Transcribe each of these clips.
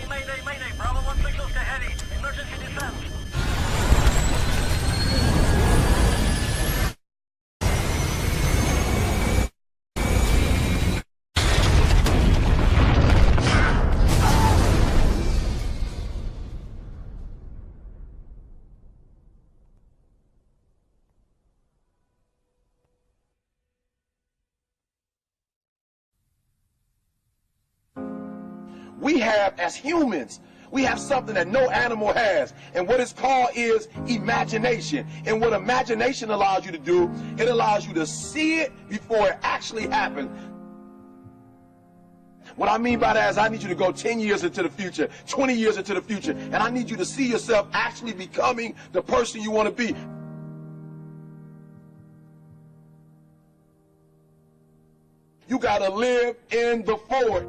Mayday, mayday. Bravo 16 close to heavy. Emergency descent. We have, as humans, we have something that no animal has, and what it's called is imagination. And what imagination allows you to do, it allows you to see it before it actually happens. What I mean by that is I need you to go 10 years into the future, 20 years into the future, and I need you to see yourself actually becoming the person you want to be. You got to live in the forward.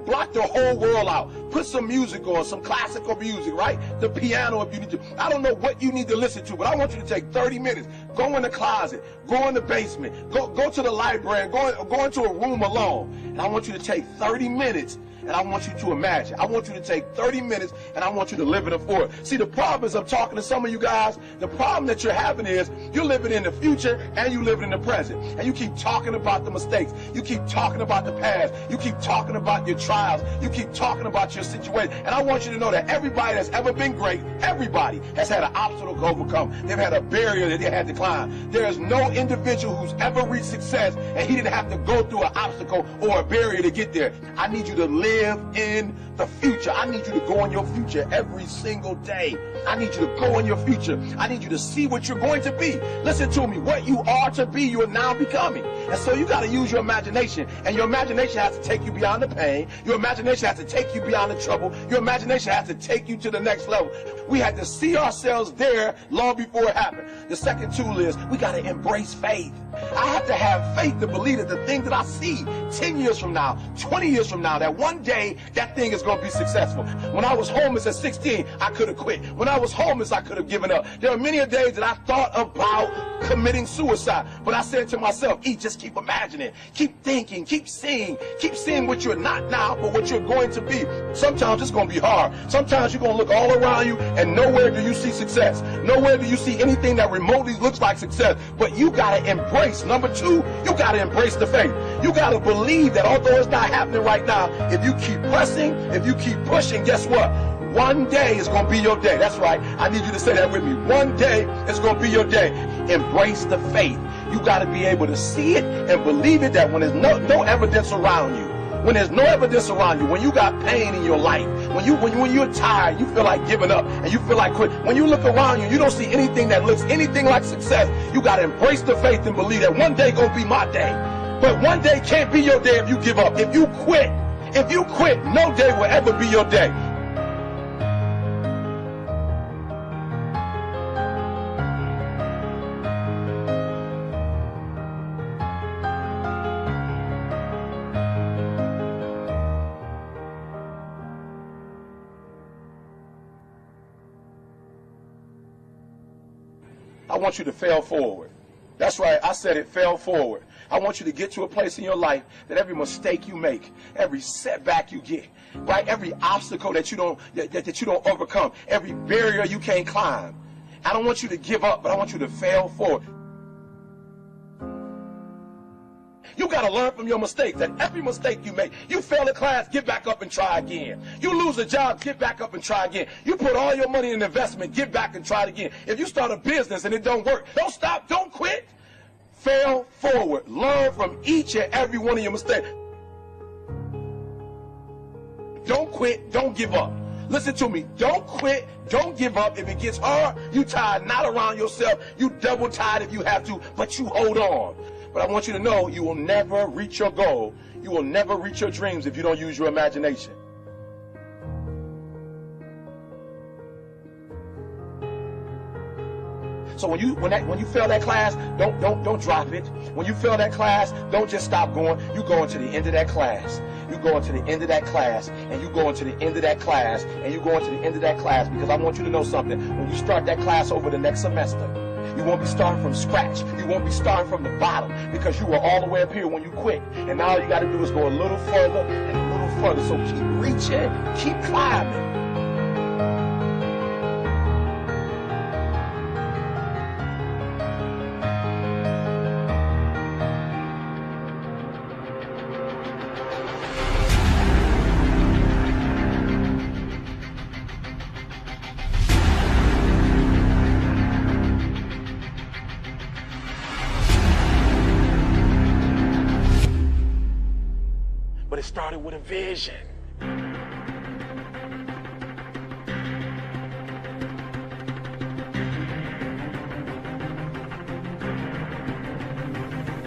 Block the whole world out. Put some music on, some classical music, right? The piano if you need to. I don't know what you need to listen to, but I want you to take 30 minutes. Go in the closet. Go in the basement. Go to the library. Go into a room alone. And I want you to take 30 minutes and I want you to imagine. I want you to take 30 minutes and I want you to live in the forward. See, the problem is I'm talking to some of you guys. The problem that you're having is you're living in the future and you living in the present. And you keep talking about the mistakes. You keep talking about the past. You keep talking about your trials. You keep talking about your situation. And I want you to know that everybody that's ever been great, everybody has had an obstacle to overcome. They've had a barrier that they had to climb. There is no individual who's ever reached success and he didn't have to go through an obstacle or a barrier to get there. I need you to live in the future. I need you to go in your future every single day. I need you to go in your future. I need you to see what you're going to be. Listen to me. What you are to be, you are now becoming. And so you got to use your imagination. And your imagination has to take you beyond the pain. Your imagination has to take you beyond the trouble. Your imagination has to take you to the next level. We had to see ourselves there long before it happened. The second tool is we got to embrace faith. I have to have faith to believe that the thing that I see 10 years from now, 20 years from now, that one day that thing is going to be successful. When I was homeless at 16, I could have quit. When I was homeless, I could have given up. There are many days that I thought about committing suicide, but I said to myself, just keep imagining, keep thinking, keep seeing what you're not now, but what you're going to be. Sometimes it's going to be hard. Sometimes you're going to look all around you and nowhere do you see success. Nowhere do you see anything that remotely looks like success. But you got to embrace. Number two, you got to embrace the faith. You got to believe that although it's not happening right now, if you keep pressing, if you keep pushing, guess what? One day is going to be your day. That's right. I need you to say that with me. One day is going to be your day. Embrace the faith. You got to be able to see it and believe it, that when there's no evidence around you, when there's no evidence around you, when you got pain in your life, when you're tired, you feel like giving up and you feel like quit. When you look around you, you don't see anything that looks anything like success. You got to embrace the faith and believe that one day going to be my day. But one day can't be your day if you give up. If you quit, no day will ever be your day. I want you to fail forward. That's right, I said it, fail forward. I want you to get to a place in your life that every mistake you make, every setback you get, right, every obstacle that you don't overcome, every barrier you can't climb. I don't want you to give up, but I want you to fail forward. You got to learn from your mistakes, that every mistake you make, you fail a class, get back up and try again. You lose a job, get back up and try again. You put all your money in investment, get back and try it again. If you start a business and it don't work, don't stop, don't quit. Fail forward. Learn from each and every one of your mistakes. Don't quit, don't give up. Listen to me, don't quit, don't give up. If it gets hard, you tired, not around yourself, you double tired if you have to, but you hold on. But I want you to know you will never reach your goal. You will never reach your dreams if you don't use your imagination. So when you fail that class, don't drop it. When you fail that class, don't just stop going. You go into the end of that class. You go into the end of that class, and you go into the end of that class, and you go into the end of that class, because I want you to know something. When you start that class over the next semester, you won't be starting from scratch. You won't be starting from the bottom, because you were all the way up here when you quit. And now all you got to do is go a little further and a little further. So keep reaching, keep climbing. But it started with a vision.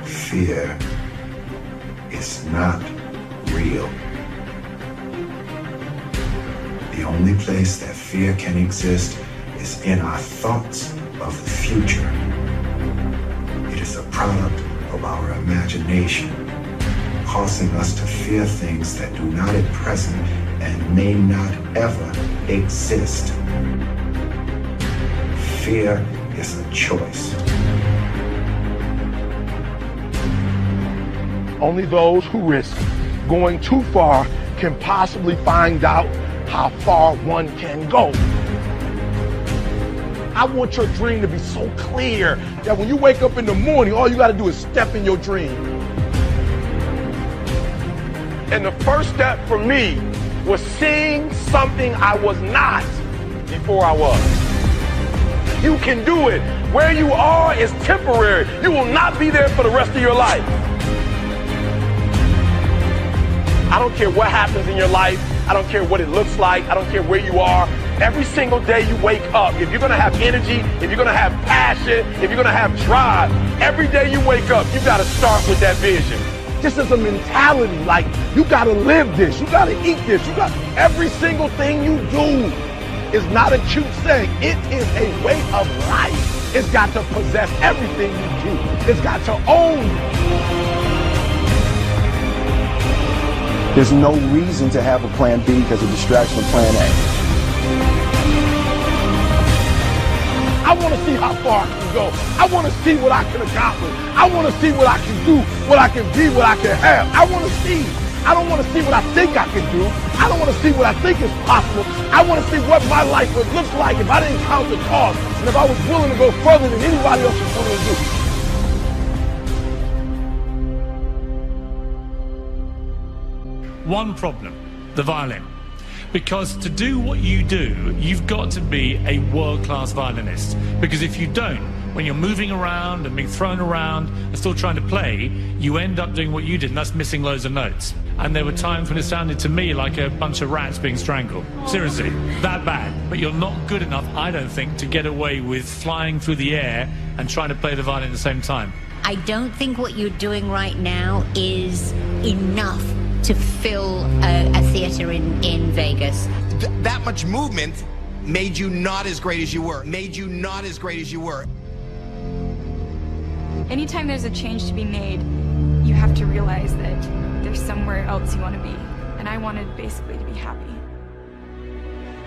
Fear is not real. The only place that fear can exist is in our thoughts of the future. It is a product of our imagination, causing us to fear things that do not at present and may not ever exist. Fear is a choice. Only those who risk going too far can possibly find out how far one can go. I want your dream to be so clear that when you wake up in the morning, all you got to do is step in your dream. And the first step for me was seeing something I was not before I was. You can do it. Where you are is temporary. You will not be there for the rest of your life. I don't care what happens in your life. I don't care what it looks like. I don't care where you are. Every single day you wake up, if you're going to have energy, if you're going to have passion, if you're going to have drive, every day you wake up, you got to start with that vision. This is a mentality. Like, you got to live this. You got to eat this. You got every single thing you do is not a cute saying. It is a way of life. It's got to possess everything you do. It's got to own you. There's no reason to have a plan B because of distraction of plan A. I want to see how far I can go. I want to see what I can accomplish. I want to see what I can do, what I can be, what I can have. I want to see. I don't want to see what I think I can do. I don't want to see what I think is possible. I want to see what my life would look like if I didn't count the cost and if I was willing to go further than anybody else was willing to do. One problem, the violin. Because to do what you do, you've got to be a world-class violinist. Because if you don't, when you're moving around and being thrown around and still trying to play, you end up doing what you did, and that's missing loads of notes. And there were times when it sounded to me like a bunch of rats being strangled. Seriously, that bad. But you're not good enough, I don't think, to get away with flying through the air and trying to play the violin at the same time. I don't think what you're doing right now is enough to fill a theater in Vegas. That much movement made you not as great as you were. Made you not as great as you were. Anytime there's a change to be made, you have to realize that there's somewhere else you want to be. And I wanted basically to be happy.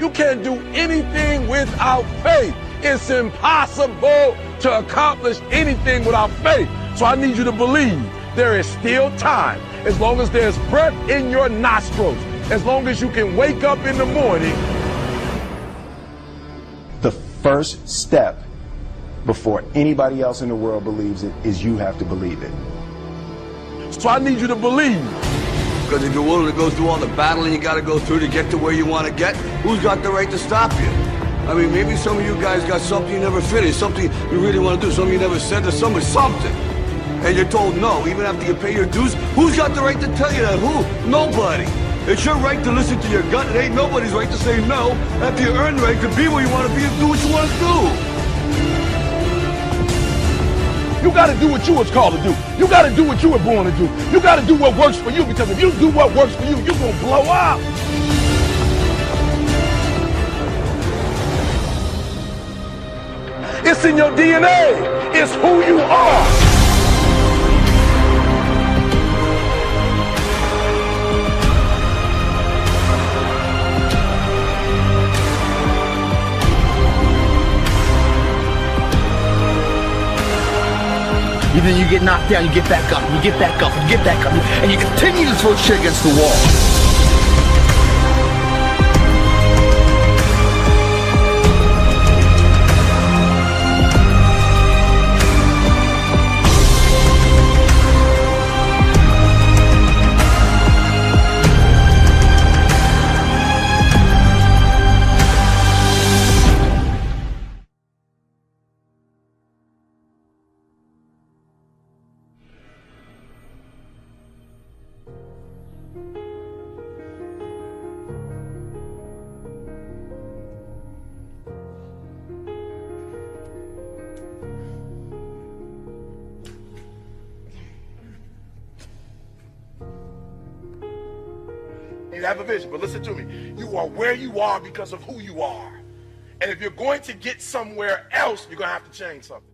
You can't do anything without faith. It's impossible to accomplish anything without faith. So I need you to believe there is still time. As long as there's breath in your nostrils, as long as you can wake up in the morning. The first step before anybody else in the world believes it is you have to believe it. So I need you to believe. Because if you're willing to go through all the battling you got to go through to get to where you want to get, who's got the right to stop you? I mean, maybe some of you guys got something you never finished, something you really want to do, something you never said to somebody, something. And you're told no, even after you pay your dues. Who's got the right to tell you that? Who? Nobody. It's your right to listen to your gut. It ain't nobody's right to say no after you earn the right to be where you want to be and do what you want to do. You got to do what you was called to do. You got to do what you were born to do. You got to do what works for you, because if you do what works for you, you're going to blow up. It's in your DNA. It's who you are. Then you get knocked down, you get back up, and you get back up, and you get back up, and you continue to throw shit against the wall. need to have a vision. But listen to me. You are where you are because of who you are. And if you're going to get somewhere else, you're going to have to change something.